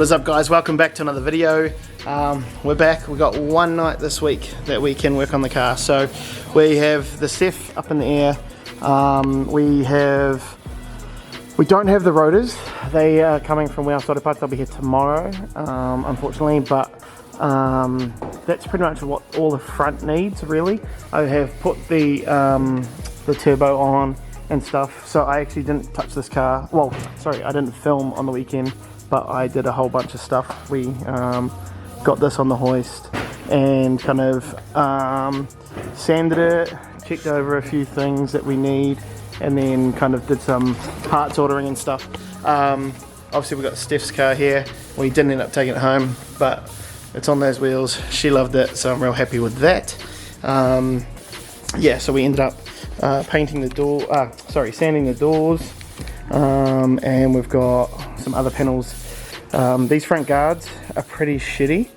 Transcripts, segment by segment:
What's up guys, welcome back to another video. We're back. We've got one night this week that we can work on the car. So we have the CEF up in the air. We don't have the rotors. They are coming from where I started parts. They'll be here tomorrow, unfortunately, but that's pretty much what all the front needs really. I have put the turbo on and stuff, so I actually didn't touch this car. Well, sorry, I didn't film on the weekend, but I did a whole bunch of stuff. We got this on the hoist and kind of sanded it, checked over a few things that we need, and then kind of did some parts ordering and stuff. Obviously we got Steph's car here. We didn't end up taking it home, but it's on those wheels. She loved it, so I'm real happy with that. Yeah, so we ended up painting the door, sanding the doors, and we've got some other panels. These front guards are pretty shitty,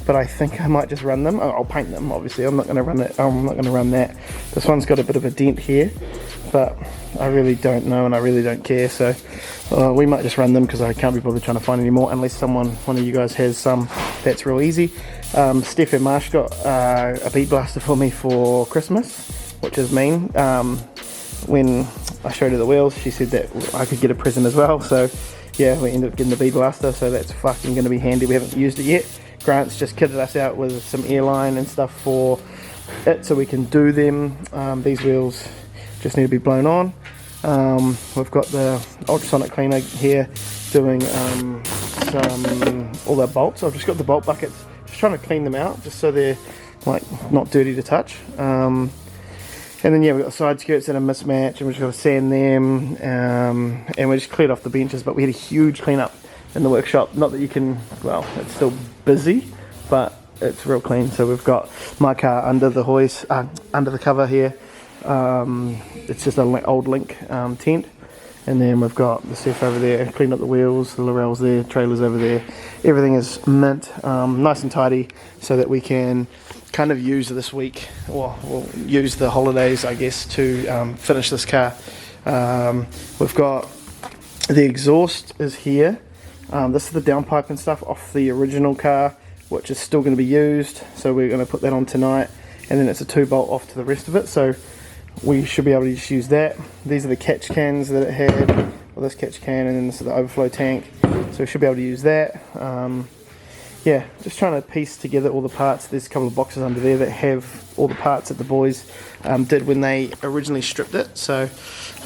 but I think I might just run them. I'll paint them, obviously. I'm not going to run it. I'm not going to run that. This one's got a bit of a dent here, but I really don't know, and I really don't care. So we might just run them because I can't be bothered trying to find any more, unless one of you guys has some. That's real easy. Steph and Marsh got a bead blaster for me for Christmas, which is mean. When I showed her the wheels, she said that I could get a present as well. So yeah, we ended up getting the bead blaster, so that's fucking going to be handy. We haven't used it yet. Grant's just kitted us out with some airline and stuff for it, so we can do them. These wheels just need to be blown on. We've got the ultrasonic cleaner here doing all the bolts. I've just got the bolt buckets, just trying to clean them out, just so they're like not dirty to touch. And then yeah, we've got side skirts that are mismatched, and we've just got to sand them, and we just cleared off the benches. But we had a huge cleanup in the workshop. Not that you can, well, it's still busy, but it's real clean. So we've got my car under the hoist, under the cover here. It's just an old Link tent, and then we've got the CEF over there, cleaned up the wheels, the Lorells there, trailers over there. Everything is mint, nice and tidy, so that we can kind of use this week, or we'll use the holidays, I guess, to finish this car. We've got the exhaust is here. This is the downpipe and stuff off the original car, which is still going to be used, so we're going to put that on tonight, and then it's a 2-bolt off to the rest of it, so we should be able to just use that. These are the catch cans that it had, well, this catch can, and then this is the overflow tank, so we should be able to use that. Yeah, just trying to piece together all the parts. There's a couple of boxes under there that have all the parts that the boys did when they originally stripped it. So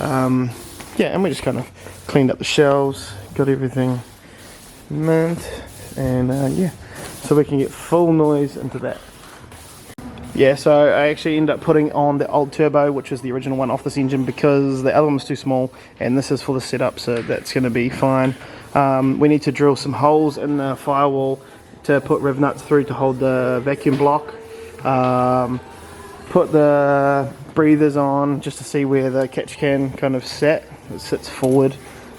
yeah, and we just kind of cleaned up the shelves, got everything mint, and yeah, so we can get full noise into that. Yeah, so I actually ended up putting on the old turbo, which is the original one, off this engine because the other one was too small, and this is for the setup, so that's going to be fine. We need to drill some holes in the firewall to put rev nuts through to hold the vacuum block. Put the breathers on just to see where the catch can kind of sat. It sits forward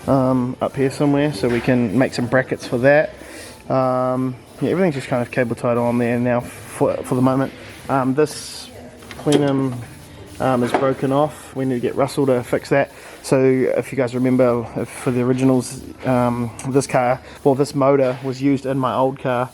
up here somewhere, so we can make some brackets for that. Yeah, everything's just kind of cable tied on there now for the moment. This plenum is broken off. We need to get Russell to fix that. So if you guys remember, for the originals, this car, well, this motor was used in my old car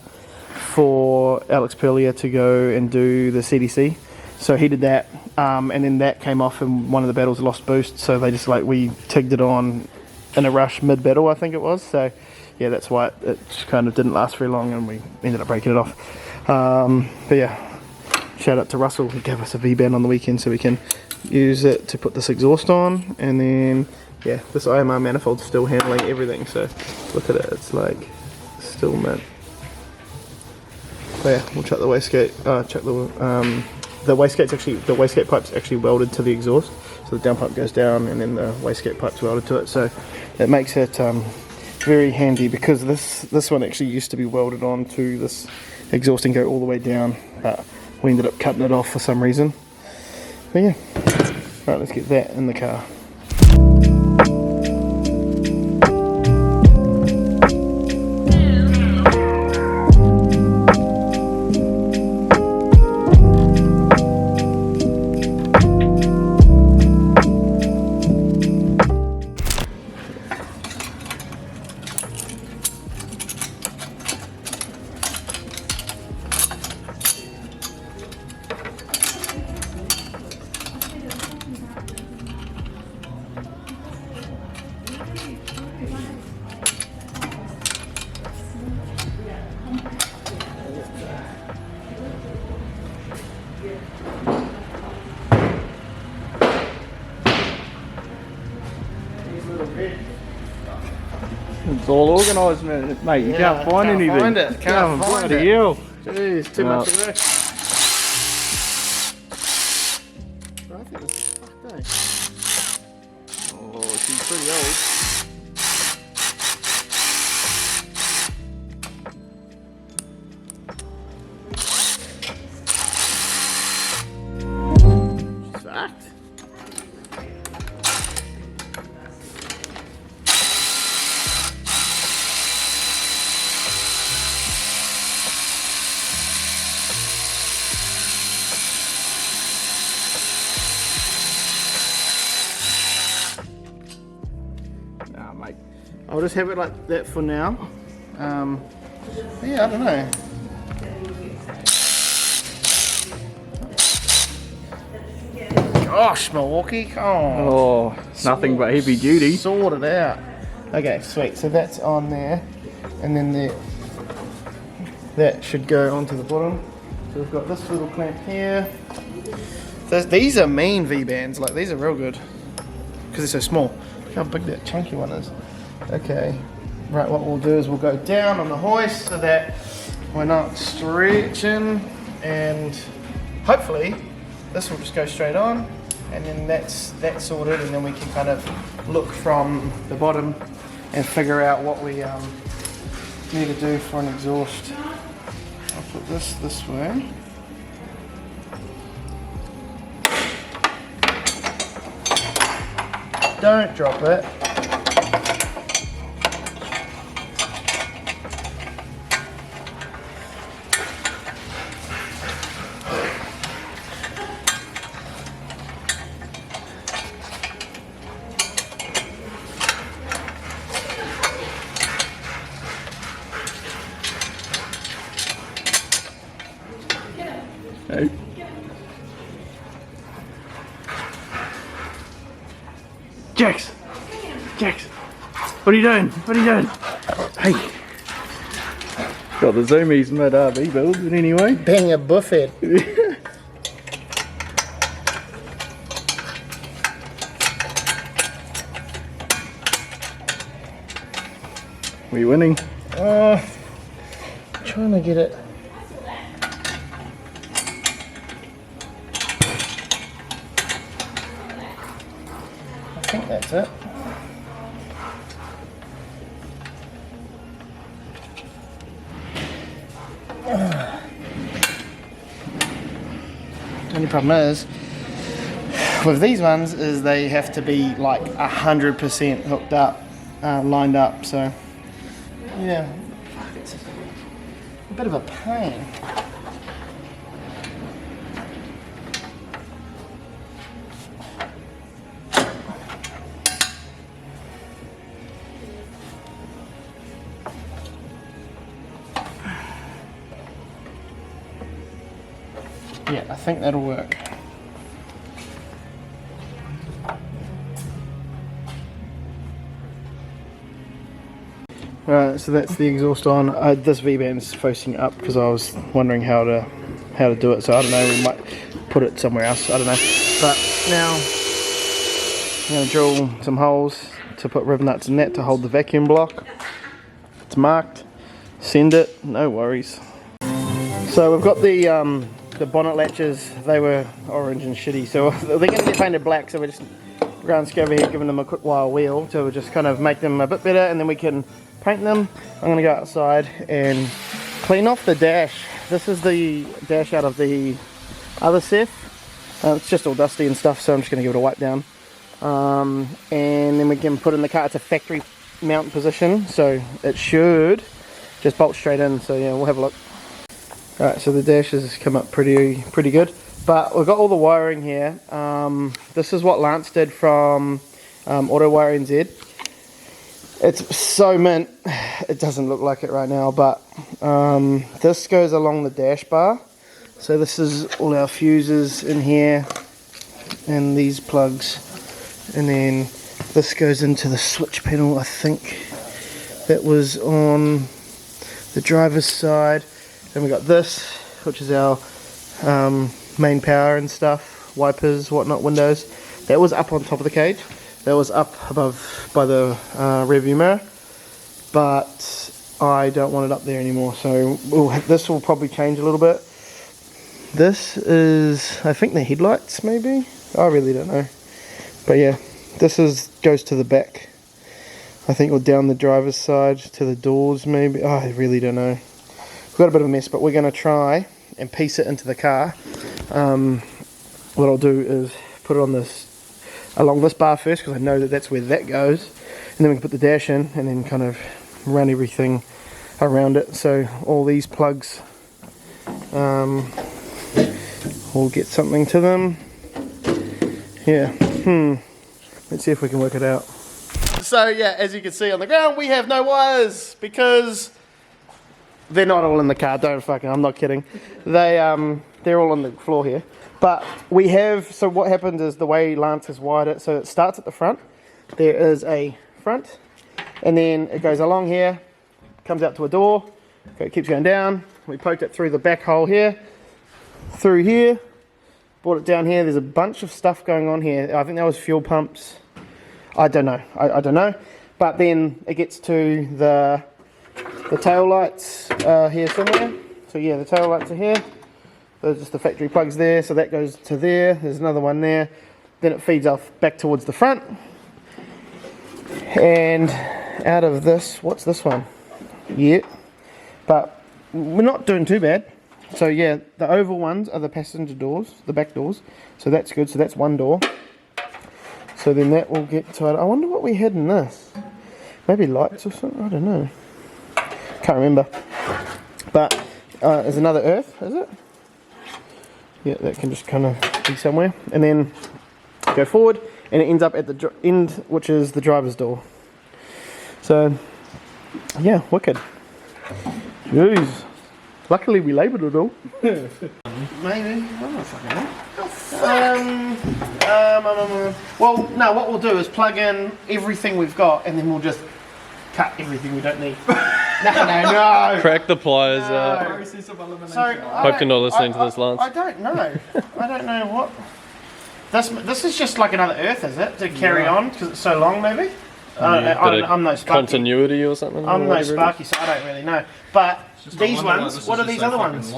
for Alex Purlier to go and do the CDC. So he did that, and then that came off in one of the battles, lost boost, so they just we tigged it on in a rush mid-battle, I think it was. So yeah, that's why it just kind of didn't last very long, and we ended up breaking it off. But yeah, shout out to Russell, he gave us a V-band on the weekend so we can use it to put this exhaust on. And then yeah, this IMR manifold's still handling everything, so look at it, it's like still mint. So yeah, we'll chuck the wastegate, the wastegate pipe's actually welded to the exhaust, so the downpipe goes down and then the wastegate pipe's welded to it, so it makes it very handy, because this one actually used to be welded on to this exhaust and go all the way down, but we ended up cutting it off for some reason. But yeah, right, let's get that in the car. It's all organised, mate. You can't find anything. Find it. Can't find it. Hell. Jeez, too much of that. I think it's fucked, eh? Oh, she's pretty old. She's fucked. Nah, mate. I'll just have it like that for now. Yeah, I don't know. Gosh, Milwaukee. Oh, nothing but heavy duty. Sorted out. Okay, sweet. So that's on there, and then that should go onto the bottom. So we've got this little clamp here. These are mean V-bands. Like these are real good because they're so small. Look how big that chunky one is. Okay. Right. What we'll do is we'll go down on the hoist so that we're not stretching, and hopefully this will just go straight on. And then that's sorted, and then we can kind of look from the bottom and figure out what we need to do for an exhaust. I'll put this way. Don't drop it. Hey. Jax! Jax! What are you doing? What are you doing? Hey! Got the zoomies mid RV build, but anyway. Bang a buffet. We winning? Trying to get it. I think that's it. The only problem is with these ones is they have to be like 100% hooked up, lined up. So yeah, it's a bit of a pain. Yeah, I think that'll work. Right, so that's the exhaust on. This V-band's facing up because I was wondering how to do it. So I don't know. We might put it somewhere else. I don't know. But now I'm going to drill some holes to put rivet nuts in that to hold the vacuum block. It's marked. Send it. No worries. So we've got the bonnet latches. They were orange and shitty, so they're going to get painted black. So we're just going to go over here, giving them a quick while wheel to just kind of make them a bit better, and then we can paint them. I'm going to go outside and clean off the dash. This is the dash out of the other CEF. It's just all dusty and stuff, so I'm just going to give it a wipe down. And then we can put in the car. It's a factory mount position, so it should just bolt straight in. So yeah, we'll have a look. Alright, so the dash has come up pretty good, but we've got all the wiring here. This is what Lance did from AutoWire NZ. It's so mint, it doesn't look like it right now, but this goes along the dash bar. So this is all our fuses in here, and these plugs, and then this goes into the switch panel. I think that was on the driver's side. Then we got this, which is our main power and stuff, wipers, whatnot, windows. That was up on top of the cage. That was up above by the rear view mirror, but I don't want it up there anymore, so this will probably change a little bit. This is, I think, the headlights maybe? I really don't know. But yeah, this goes to the back. I think, or down the driver's side to the doors maybe. Oh, I really don't know. We've got a bit of a mess, but we're going to try and piece it into the car. What I'll do is put it on along this bar first, because I know that that's where that goes. And then we can put the dash in and then kind of run everything around it. So all these plugs will get something to them. Yeah, let's see if we can work it out. So yeah, as you can see on the ground, we have no wires because they're not all in the car. I'm not kidding. They're all on the floor here. But we have, so what happened is the way Lance has wired it, so it starts at the front. There is a front, and then it goes along here, comes out to a door, it keeps going down. We poked it through the back hole here, through here, brought it down here. There's a bunch of stuff going on here. I think that was fuel pumps. I don't know. I don't know. But then it gets to the tail lights here somewhere. So yeah, the tail lights are here. There's just the factory plugs there. So that goes to there. There's another one there. Then it feeds off back towards the front. And out of this, what's this one? Yeah. But we're not doing too bad. So yeah, the oval ones are the passenger doors, the back doors. So that's good. So that's one door. So then that will get to it. I wonder what we had in this. Maybe lights or something. I don't know. Can't remember. But there's another earth, is it? Yeah, that can just kind of be somewhere. And then go forward, and it ends up at the end, which is the driver's door. So yeah, wicked. Jeez. Luckily we labelled it all. Maybe. I don't fucking know. Well, no, what we'll do is plug in everything we've got, and then we'll just cut everything we don't need. No. Crack the pliers out. So, Hope you're not listening to this, Lance. I don't know. I don't know what. This is just like another earth, is it? To carry on, because it's so long, maybe? I'm no Sparky. Continuity or something? I'm no Sparky, so I don't really know. But these ones, what are these other ones?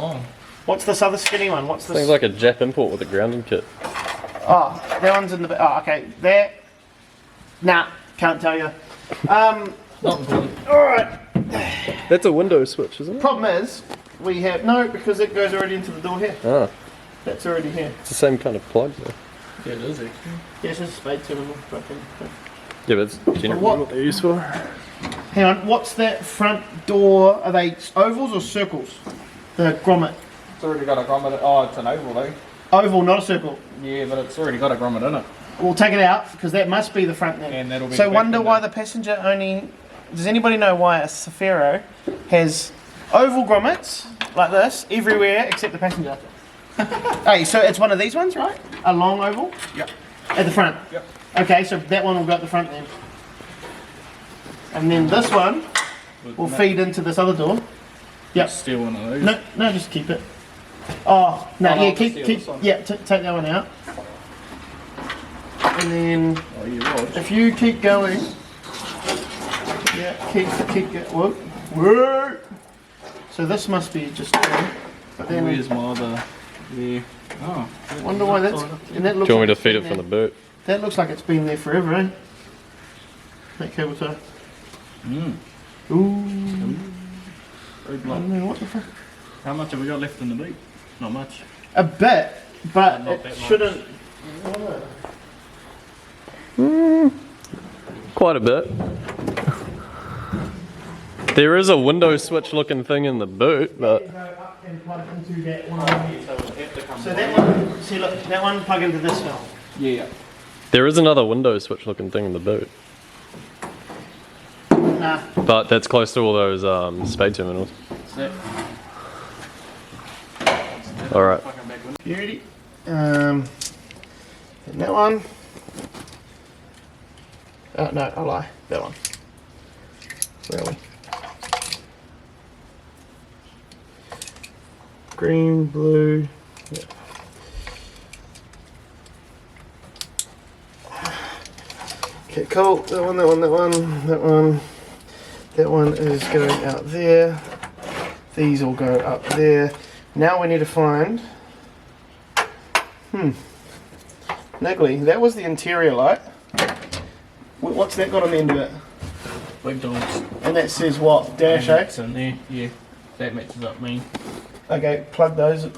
What's this other skinny one? What's this? Things like a Jap import with a grounding kit. Oh, that one's in the... Oh, okay. There. Nah, can't tell you. Alright. That's a window switch, isn't it? Problem is, we have... No, because it goes already into the door here. Ah. That's already here. It's the same kind of plug, though. Yeah, it is actually. Yeah, it's just a spade terminal. Yeah, but it's generally what they're used for. Hang on, what's that front door? Are they ovals or circles? The grommet. It's already got a grommet. Oh, it's an oval though. Oval, not a circle. Yeah, but it's already got a grommet in it. We'll take it out, because that must be the front then. And that'll be so the wonder back why window. the passenger only... Does anybody know why a CEFIRO has oval grommets like this everywhere except the passenger? Hey, so it's one of these ones, right? A long oval? Yep. At the front? Yep. Okay, so that one will go at the front then. And then this one will feed into this other door. Yep. Steal one of those. No, just keep it. Oh, no, Oh, no, yeah, I'll keep, steal keep, this one. yeah, take that one out. And then, Oh, you watch. if you keep going, yeah, keep going, whoa. So this must be just two, but then, Where's my other? Yeah. Oh. wonder why that's, and that Do looks you want me like to it's feed been it from the there. boot? That looks like it's been there forever, eh? That cable tie. Ooh, Very I block. don't know, what the fuck? How much have we got left in the boot? Not much. A bit, but Not it that much. shouldn't. Quite a bit. There is a window switch looking thing in the boot, but Go up and plug into that one. So that one, see look, that one plug into this one. Yeah. there is another window switch looking thing in the boot. Nah. But that's close to all those spade terminals. Alright. Beauty. And that one. No, I lie. That one. Where are we? Green, blue. Yeah. Okay, cool. That one, that one, that one, that one. That one is going out there. These all go up there. Now we need to find... Niggly, that was the interior light. What's that got on the end of it? Big dogs. And that says what? Dash 8? That's in there, yeah. That matches up me. Okay, plug those.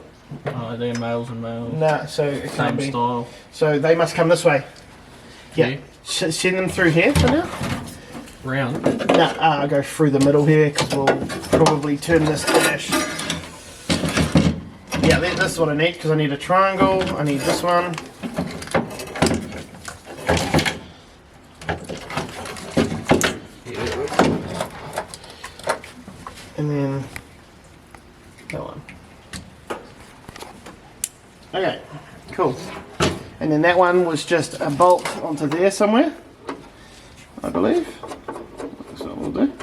They're males and males. Nah, so it can't Same be. style. So they must come this way. Yeah. Yeah. Send them through here for now? Round. Nah, I'll go through the middle here because we'll probably turn this dash. Yeah, this is what I need because I need a triangle. I need this one. And then that one. Okay, cool. And then that one was just a bolt onto there somewhere, I believe. That's what we'll do.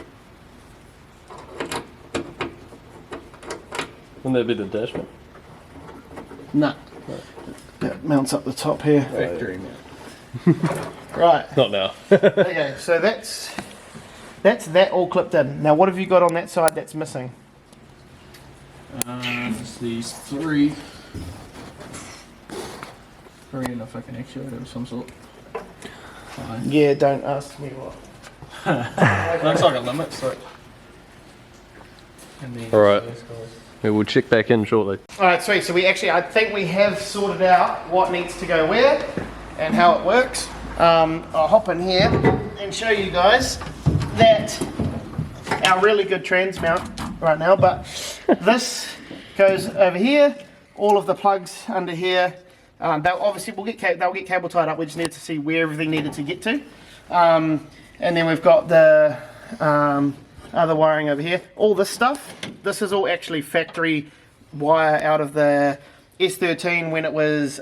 Wouldn't that be the dashboard? No. That mounts up the top here. Factory mount. Right. Not now. Okay, so that's that all clipped in. Now what have you got on that side that's missing? It's these three. Three and a fucking actuator of some sort. Yeah, don't ask me what. Looks like a limit, so. And then Alright. those guys. Yeah, we'll check back in shortly. Alright, sweet. So I think we have sorted out what needs to go where and how it works. I'll hop in here and show you guys that our really good trans mount right now, but this goes over here, all of the plugs under here. They'll obviously they'll get cable tied up. We just need to see where everything needed to get to, and then we've got the other wiring over here. All this stuff, this is all actually factory wire out of the S13 when it was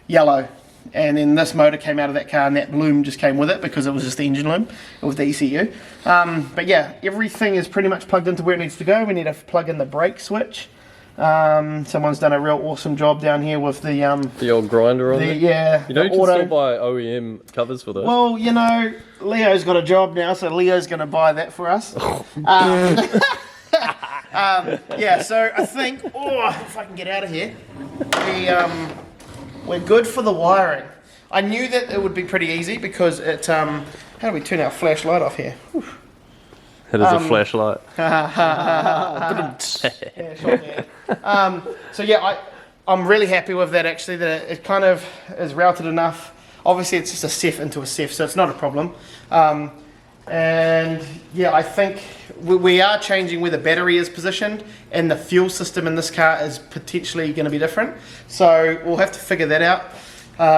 yellow, and then this motor came out of that car and that loom just came with it because it was just the engine loom with the ECU. But yeah, everything is pretty much plugged into where it needs to go. We need to plug in the brake switch. Someone's done a real awesome job down here with The old grinder on there? yeah, You know, you the can auto. still buy OEM covers for those. Well, you know, Leo's got a job now, so Leo's going to buy that for us. Yeah, so I think, if I can get out of here, we're good for the wiring. I knew that it would be pretty easy because it, how do we turn our flashlight off here? Whew. It is a flashlight. Yeah, sure, yeah. So yeah, I'm really happy with that actually, that it kind of is routed enough. Obviously it's just a CEF into a CEF, so it's not a problem. And yeah, I think we are changing where the battery is positioned, and the fuel system in this car is potentially going to be different. So we'll have to figure that out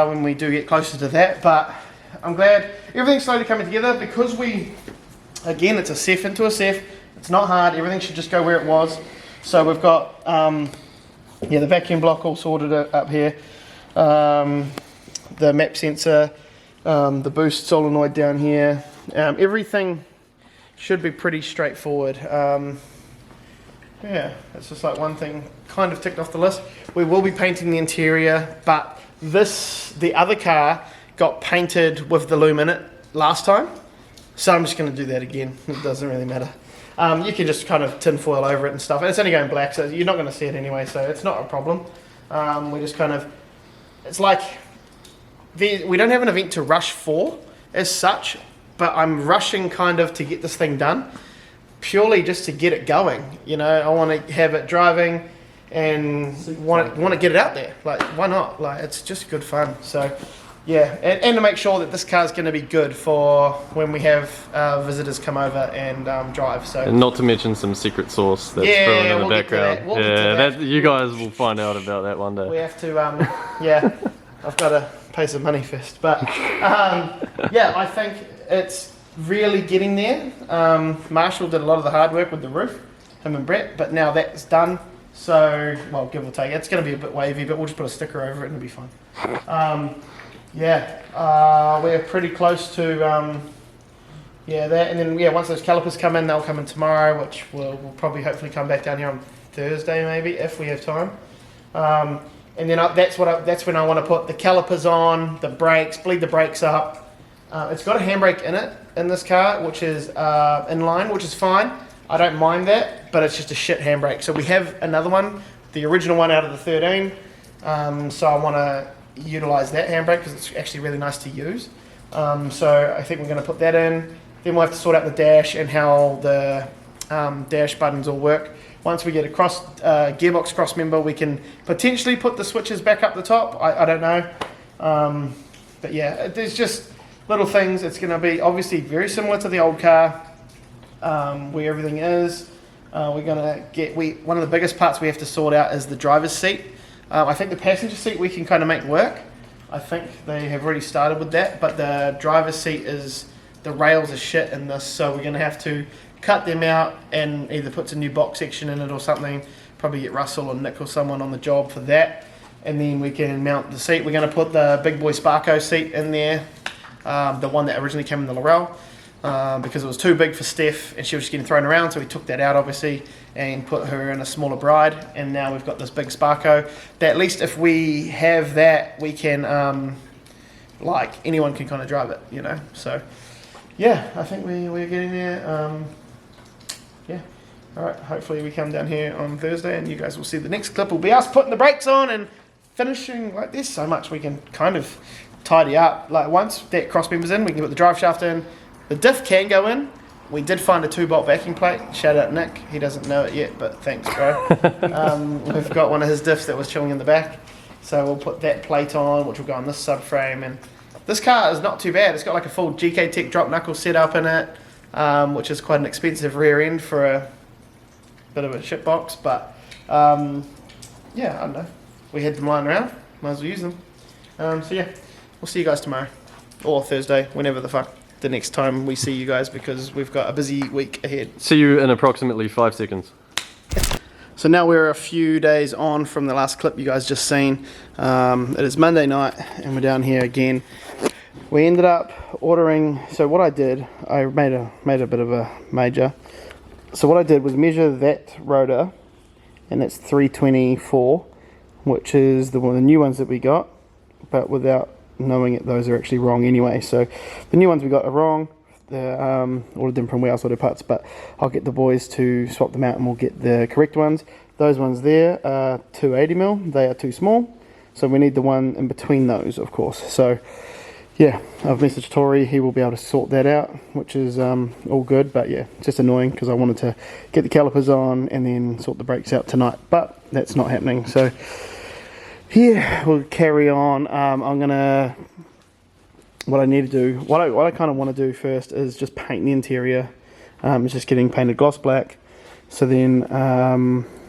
when we do get closer to that. But I'm glad everything's slowly coming together because again, it's a CEF into a CEF. It's not hard. Everything should just go where it was. So we've got the vacuum block all sorted up here. The map sensor, the boost solenoid down here. Everything should be pretty straightforward. Yeah, it's just like one thing kind of ticked off the list. We will be painting the interior, but the other car got painted with the loom in it last time. So I'm just going to do that again. It doesn't really matter. You can just kind of tin foil over it and stuff. And it's only going black, so you're not going to see it anyway, so it's not a problem. We just kind of... It's like... We don't have an event to rush for as such, but I'm rushing kind of to get this thing done. Purely just to get it going. You know, I want to have it driving and want to get it out there. Like, why not? Like, it's just good fun. So... Yeah, and to make sure that this car is going to be good for when we have visitors come over and drive. So, And not to mention some secret sauce that's Yeah, brewing in the we'll get to background. that. We'll get to that. You guys will find out about that one day. we have to, yeah, I've got to pay some money first. But yeah, I think it's really getting there. Marshall did a lot of the hard work with the roof, him and Brett, but now that's done. So, well, give or take, it's going to be a bit wavy, but we'll just put a sticker over it and it'll be fine. Yeah, we're pretty close to that, and then once those calipers come in, they'll come in tomorrow, which we'll probably hopefully come back down here on Thursday maybe if we have time. And then that's when I want to put the calipers on, the brakes, bleed the brakes up, It's got a handbrake in it, in this car, which is inline, which is fine. I don't mind that, but it's just a shit handbrake. So we have another one, the original one out of the 13. So I want to utilize that handbrake because it's actually really nice to use. So I think we're going to put that in. Then we'll have to sort out the dash and how the dash buttons all work. Once we get a gearbox cross member, we can potentially put the switches back up the top. I don't know. But yeah, there's just little things. It's going to be obviously very similar to the old car, where everything is. We're going to get, one of the biggest parts we have to sort out is the driver's seat. I think the passenger seat we can kind of make work. I think they have already started with that, but the driver's seat the rails are shit in this, so we're going to have to cut them out and either put some new box section in it or something. Probably get Russell or Nick or someone on the job for that, and then we can mount the seat. We're going to put the big boy Sparko seat in there, the one that originally came in the Laurel, because it was too big for Steph and she was just getting thrown around, so we took that out obviously and put her in a smaller Bride, and now we've got this big Sparko that at least if we have that, we can like anyone can kind of drive it, you know. So yeah, I think we're getting there. Yeah, alright, hopefully we come down here on Thursday and you guys will see the next clip will be us putting the brakes on and finishing. Like, there's so much we can kind of tidy up. Like, once that cross member's in, we can put the drive shaft in. The diff can go in. We did find a 2-bolt vacuum plate. Shout out Nick. He doesn't know it yet, but thanks, bro. We've got one of his diffs that was chilling in the back. So we'll put that plate on, which will go on this subframe. And this car is not too bad. It's got like a full GK Tech drop knuckle setup in it, which is quite an expensive rear end for a bit of a shit box. But yeah, I don't know. We had them lying around. Might as well use them. So yeah, we'll see you guys tomorrow. Or Thursday, whenever the fuck the next time we see you guys, because we've got a busy week ahead. See you in approximately 5 seconds. So now we're a few days on from the last clip you guys just seen. It is Monday night and we're down here again. We ended up ordering, so what I did, I made a bit of a major. So what I did was measure that rotor, and it's 324, which is the new ones that we got, but without knowing it, those are actually wrong anyway. So the new ones we got are wrong. Ordered them from Warehouse Auto Parts, but I'll get the boys to swap them out and we'll get the correct ones. Those ones there are 280mm, they are too small, so we need the one in between those, of course. So yeah, I've messaged Tori, he will be able to sort that out, which is all good. But yeah, it's just annoying because I wanted to get the calipers on and then sort the brakes out tonight, but that's not happening. So yeah, we'll carry on. What I need to do, what I kind of want to do first is just paint the interior. It's just getting painted gloss black, so then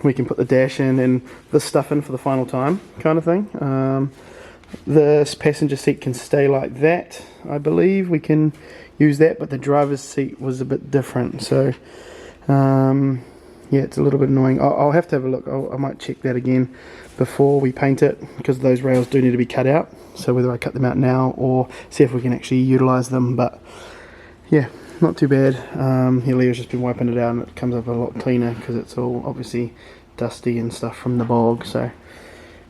we can put the dash in and this stuff in for the final time, kind of thing. This passenger seat can stay like that. I believe we can use that, but the driver's seat was a bit different. So yeah, it's a little bit annoying. I'll have to have a look. I might check that again before we paint it, because those rails do need to be cut out. So whether I cut them out now or see if we can actually utilize them. But yeah, not too bad. Here Leo's just been wiping it out and it comes up a lot cleaner because it's all obviously dusty and stuff from the bog. So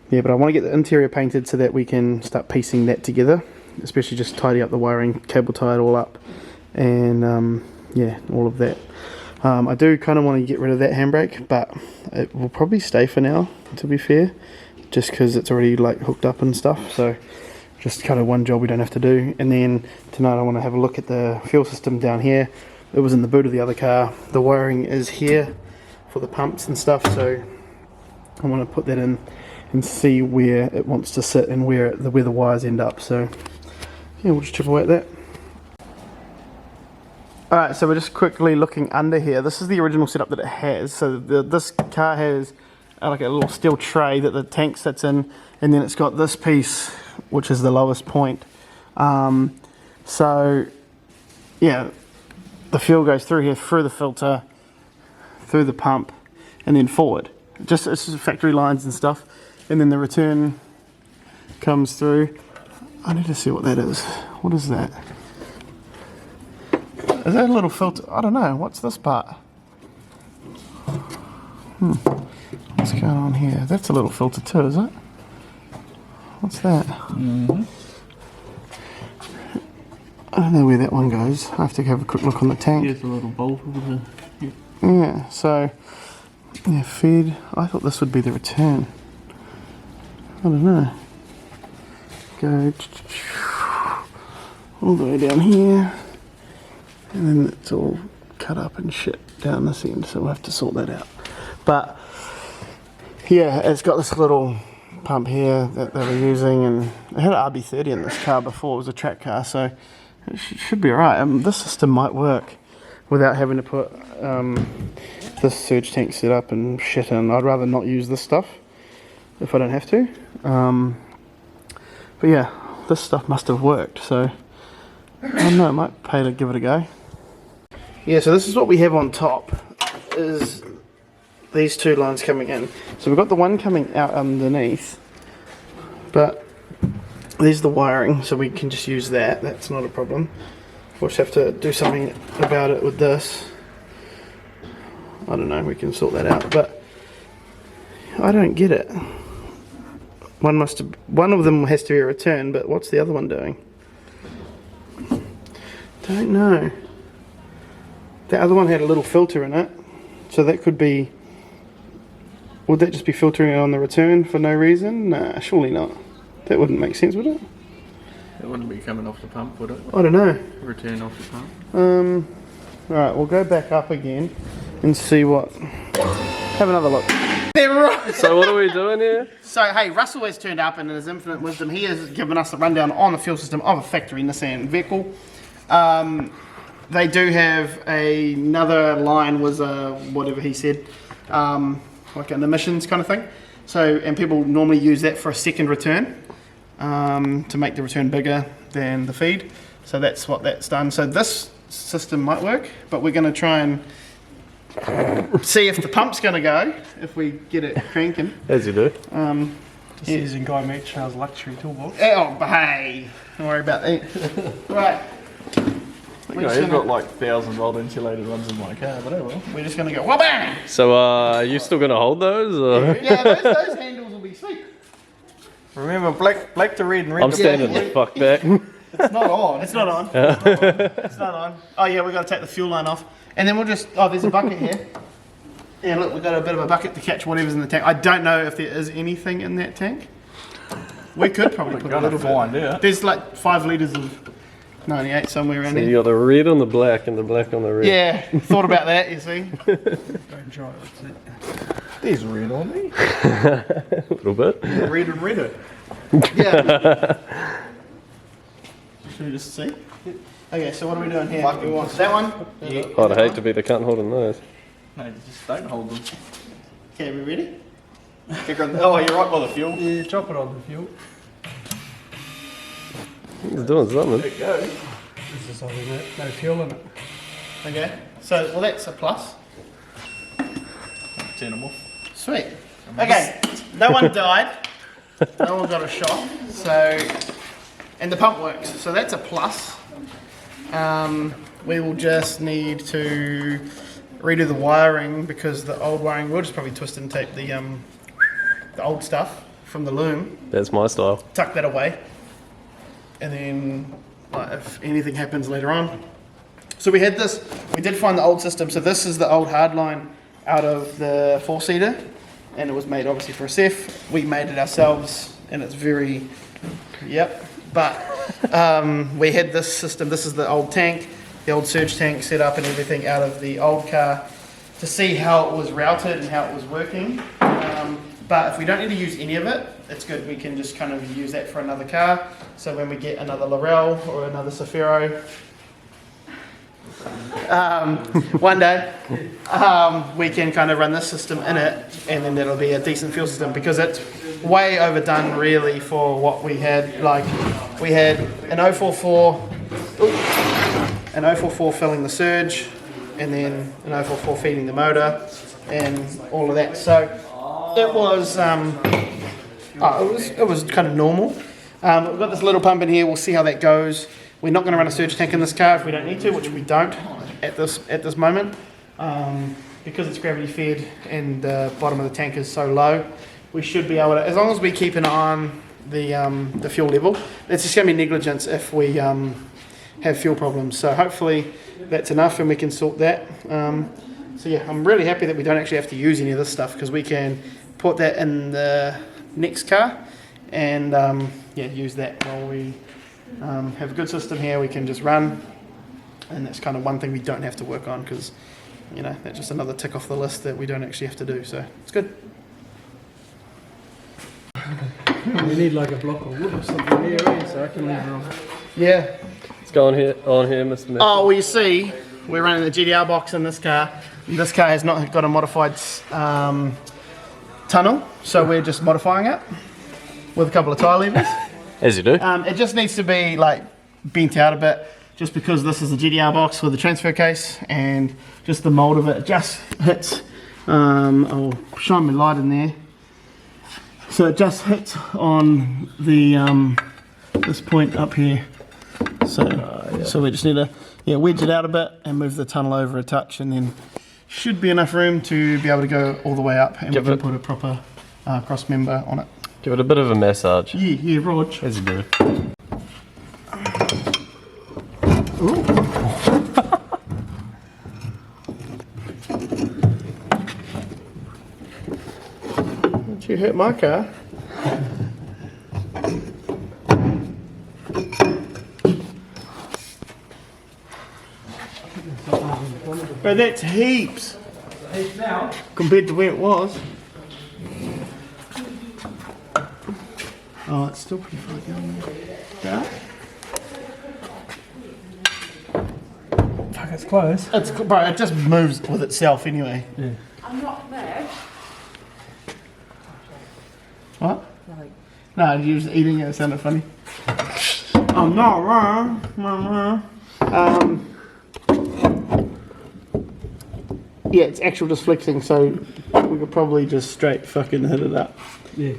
yeah, but I want to get the interior painted so that we can start piecing that together, especially just tidy up the wiring, cable tie it all up, and yeah, all of that. I do kind of want to get rid of that handbrake, but it will probably stay for now, to be fair, just because it's already like hooked up and stuff. So just kind of one job we don't have to do. And then tonight I want to have a look at the fuel system down here. It was in the boot of the other car. The wiring is here for the pumps and stuff, so I want to put that in and see where it wants to sit and where the wires end up. So yeah, we'll just chip away at that. Alright, so we're just quickly looking under here. This is the original setup that it has. So this car has like a little steel tray that the tank sits in, and then it's got this piece, which is the lowest point. So yeah, the fuel goes through here, through the filter, through the pump, and then forward. It's just factory lines and stuff. And then the return comes through. I need to see what that is. What is that? Is that a little filter? I don't know. What's this part? What's going on here? That's a little filter too, is it? What's that? I don't know where that one goes. I have to have a quick look on the tank. Here's a little bolt with the... Yeah, so yeah, feed. I thought this would be the return. I don't know. Go all the way down here, and then it's all cut up and shit down this end, so we'll have to sort that out. But yeah, it's got this little pump here that they were using, and it had an RB30 in this car before. It was a track car, so it should be alright. This system might work without having to put this surge tank set up and shit in. I'd rather not use this stuff if I don't have to. But yeah, this stuff must have worked, so I don't know, I might pay to give it a go. Yeah, so this is what we have on top, is these two lines coming in. So we've got the one coming out underneath, but there's the wiring, so we can just use that. That's not a problem. We'll just have to do something about it with this. I don't know, we can sort that out, but I don't get it. One of them has to be a return, but what's the other one doing? Don't know. The other one had a little filter in it, so that could be... Would that just be filtering it on the return for no reason? Nah, surely not. That wouldn't make sense, would it? It wouldn't be coming off the pump, would it? I don't know. Return off the pump. Alright, we'll go back up again and see what... Have another look. So what are we doing here? So hey, Russell has turned up, and in his infinite wisdom he has given us a rundown on the fuel system of a factory Nissan vehicle. They do have another line, was whatever he said, like an emissions kind of thing. So, and people normally use that for a second return, to make the return bigger than the feed. So that's what that's done. So this system might work, but we're going to try and see if the pump's going to go, if we get it cranking. As you do. Just using Guy Metro's luxury toolbox. Oh, but hey, don't worry about that. Right. I've got like 1,000-volt insulated ones in my car, but oh well. We're just going to go wha-bang! So are you still going to hold those? Or? Yeah, those handles will be sweet. Remember, black to red and red I'm to standing the fuck back. It's not on. It's not on. It's not on. Oh yeah, we've got to take the fuel line off. And then we'll just, oh, there's a bucket here. Yeah, look, we've got a bit of a bucket to catch whatever's in the tank. I don't know if there is anything in that tank. We could probably put a little bit. There's like 5 litres of 98 somewhere around So there. you got the red on the black and the black on the red. Yeah, thought about that, you see. Don't try it. There's red on me. A little bit. Red and redder. Yeah. Should we just see? Okay, so what are we doing here? We want that one? Yeah. I'd hate to be the cunt holding those. No, just don't hold them. Okay, are we ready? Oh, you're right by the fuel. Yeah, drop it on the fuel. He's doing something. There it goes. This is something that no fuel in it. Okay, so, well that's a plus. Turn them off. Sweet. Okay, no one died. No one got a shock. So, and the pump works. So that's a plus. We will just need to redo the wiring, because the old wiring, we'll just probably twist and tape the old stuff from the loom. That's my style. Tuck that away. And then if anything happens later on. So we had this, we did find the old system. So this is the old hardline out of the 4-seater, and it was made obviously for a CEF. We made it ourselves, and it's very, yep. But we had this system, this is the old tank, the old surge tank set up and everything out of the old car to see how it was routed and how it was working. But if we don't need to use any of it, it's good. We can just kind of use that for another car. So when we get another Laurel or another CEFIRO, one day, we can kind of run this system in it, and then that'll be a decent fuel system, because it's way overdone really for what we had. Like we had an 044 filling the surge, and then an 044 feeding the motor, and all of that. So it was it was kind of normal. We've got this little pump in here. We'll see how that goes. We're not going to run a surge tank in this car if we don't need to, which we don't at this moment, because it's gravity fed and the bottom of the tank is so low. We should be able to, as long as we keep an eye on the fuel level. It's just going to be negligence if we have fuel problems. So hopefully that's enough and we can sort that. So yeah, I'm really happy that we don't actually have to use any of this stuff, because we can put that in the next car and yeah, use that while we have a good system here. We can just run, and that's kind of one thing we don't have to work on, because you know, that's just another tick off the list that we don't actually have to do, so it's good. We need like a block of wood or something here, so I can leave it on. Yeah. Let's go on here, Mr. Matthew. Oh, well, you see, we're running the GDR box in this car. This car has not got a modified tunnel, so we're just modifying it with a couple of tyre levers. As you do. It just needs to be like bent out a bit, just because this is a GDR box with a transfer case, and just the mould of it just hits. I'll shine my light in there. So it just hits on the this point up here. So so we just need to wedge it out a bit and move the tunnel over a touch, and then should be enough room to be able to go all the way up, and we can put a proper cross member on it. Give it a bit of a massage. Yeah, Rog. As you do. Did you hurt my car? Bro, that's heaps. Heaps now? Compared to where it was. Oh, it's still pretty far down there. Yeah? Fuck, it's close. It's, bro, it just moves with itself anyway. Yeah. I'm not there. What? No, you're just eating it. It sounded funny. I'm not wrong. Yeah, it's actual just flexing, so we could probably just straight fucking hit it up. Yeah.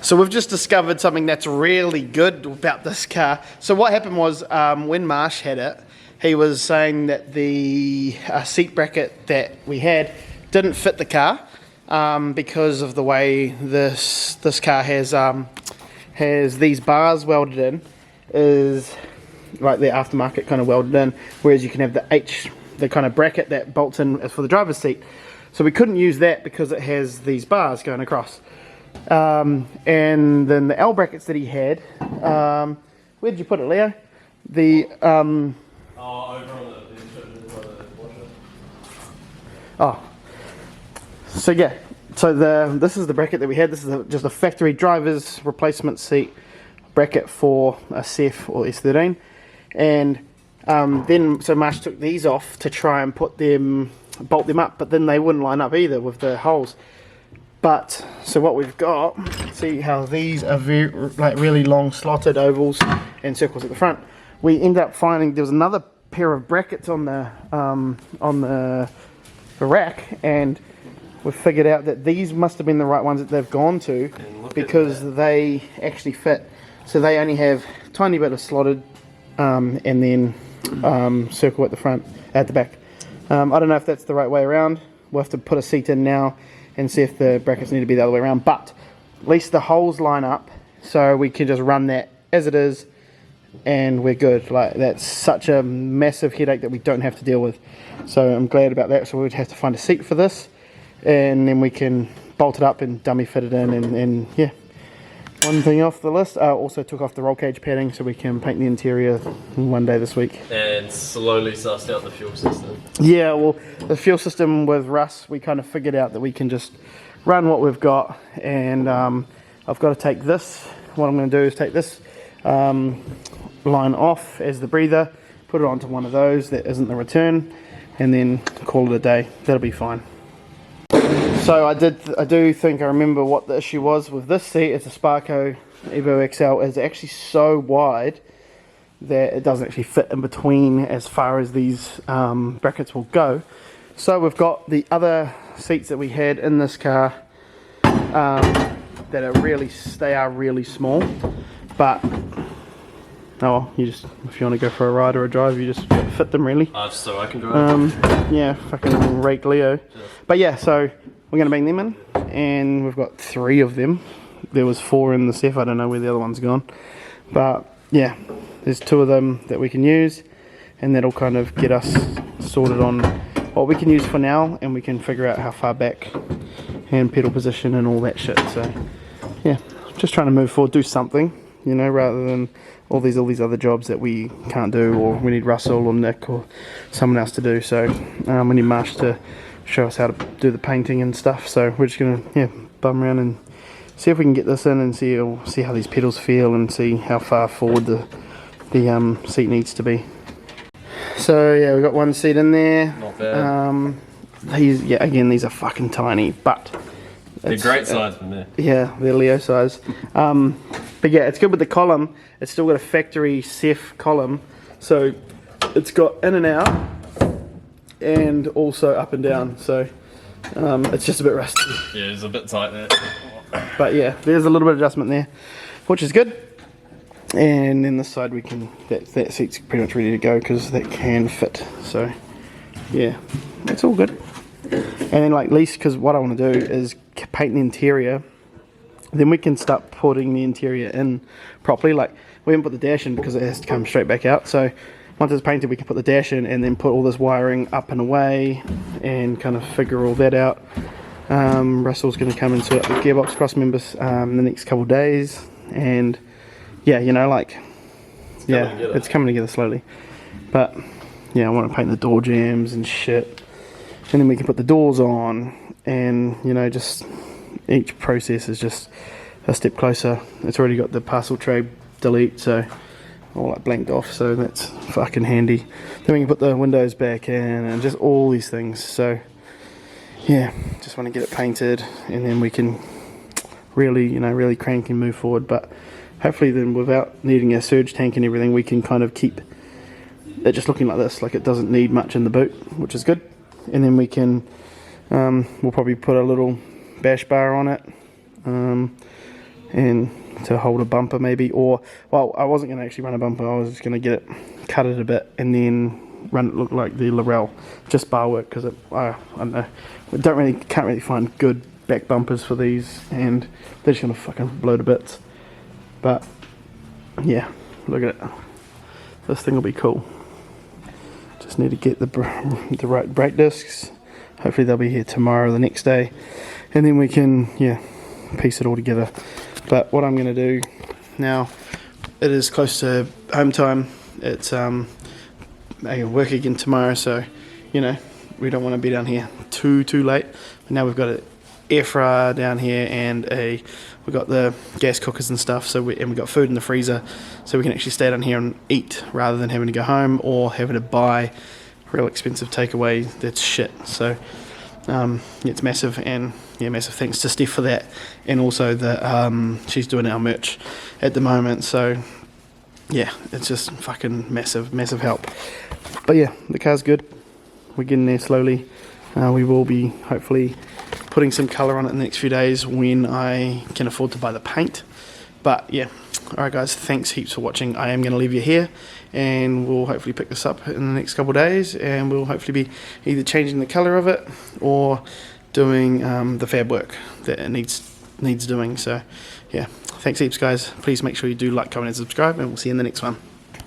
So we've just discovered something that's really good about this car. So what happened was, when Marsh had it, he was saying that the seat bracket that we had didn't fit the car, because of the way this car has these bars welded in, is like the aftermarket kind of welded in, whereas you can have the kind of bracket that bolts in as for the driver's seat. So we couldn't use that because it has these bars going across. And then the L brackets that he had, where did you put it, Leo? The over on the oh, so yeah, so this is the bracket that we had. This is just a factory driver's replacement seat bracket for a CEF or S13, and then so Marsh took these off to try and bolt them up, but then they wouldn't line up either with the holes. But so what we've got, see how these are really long slotted ovals and circles at the front. We end up finding there was another pair of brackets on the rack, and we've figured out that these must have been the right ones that they've gone to, because they actually fit. So they only have a tiny bit of slotted and then circle at the front, at the back. I don't know if that's the right way around. We'll have to put a seat in now and see if the brackets need to be the other way around, but at least the holes line up, so we can just run that as it is and we're good. Like, that's such a massive headache that we don't have to deal with, so I'm glad about that. So we would have to find a seat for this, and then we can bolt it up and dummy fit it in, and yeah. One thing off the list, also took off the roll cage padding so we can paint the interior one day this week. And slowly sussed out the fuel system. Yeah, well, the fuel system with Russ, we kind of figured out that we can just run what we've got, and I've got to take this. What I'm going to do is take this line off as the breather, put it onto one of those that isn't the return, and then call it a day. That'll be fine. So I do think I remember what the issue was with this seat. It's a Sparco Evo XL. It's actually so wide that it doesn't actually fit in between as far as these brackets will go. So we've got the other seats that we had in this car that are really small, but oh, you just, if you want to go for a ride or a drive, you just fit them really. Just so I can drive. Yeah, fucking rake Leo. But yeah, so we're going to bring them in, and we've got 3 of them. There was 4 in the CEF, I don't know where the other one's gone. But yeah, there's 2 of them that we can use, and that'll kind of get us sorted on what we can use for now, and we can figure out how far back and pedal position and all that shit. So yeah, just trying to move forward, do something, you know, rather than all these other jobs that we can't do, or we need Russell or Nick or someone else to do. So we need Marsh to show us how to do the painting and stuff. So we're just gonna bum around and see if we can get this in and see how these pedals feel and see how far forward the seat needs to be. So yeah, we've got 1 seat in there. Not bad. Again, these are fucking tiny, but They're great size from there. yeah, they're Leo size. But yeah, it's good with the column. It's still got a factory CEF column, so it's got in and out and also up and down, so it's just a bit rusty. Yeah, it's a bit tight there. But yeah, there's a little bit of adjustment there, which is good. And then this side we can, that seat's pretty much ready to go because that can fit. So yeah, it's all good. And then like least, because what I want to do is paint the interior, then we can start putting the interior in properly. Like we haven't put the dash in because it has to come straight back out. So once it's painted, we can put the dash in and then put all this wiring up and away and kind of figure all that out. Russell's going to come and sort out the gearbox cross members in the next couple of days, and yeah, you know, like it's coming together slowly. But yeah, I want to paint the door jambs and shit, and then we can put the doors on, and you know, just each process is just a step closer. It's already got the parcel tray delete, so all like blanked off, so that's fucking handy. Then we can put the windows back in and just all these things. So yeah, just want to get it painted, and then we can really, you know, really crank and move forward. But hopefully then, without needing a surge tank and everything, we can kind of keep it just looking like this, like it doesn't need much in the boot, which is good. And then we can we'll probably put a little bash bar on it, and to hold a bumper maybe, or well, I wasn't going to actually run a bumper, I was just going to get it cutted a bit and then run it look like the Laurel, just bar work, because I don't know, we can't really find good back bumpers for these, and they're just going to fucking blow to bits. But yeah, look at it, this thing will be cool. Just need to get the right brake discs. Hopefully they'll be here tomorrow or the next day, and then we can piece it all together. But what I'm going to do now, it is close to home time. It's I work again tomorrow, so you know, we don't want to be down here too late. But now we've got an air fryer down here, and we've got the gas cookers and stuff, so we've got food in the freezer, so we can actually stay down here and eat rather than having to go home or having to buy real expensive takeaway that's shit. So it's massive, and massive thanks to Steph for that, and also the she's doing our merch at the moment, so yeah, it's just fucking massive help. But yeah, the car's good, we're getting there slowly. We will be hopefully putting some colour on it in the next few days when I can afford to buy the paint. But yeah, alright guys, thanks heaps for watching. I am going to leave you here, and we'll hopefully pick this up in the next couple of days, and we'll hopefully be either changing the colour of it or doing the fab work that it needs doing. So yeah, thanks heaps guys. Please make sure you do like, comment and subscribe, and we'll see you in the next one.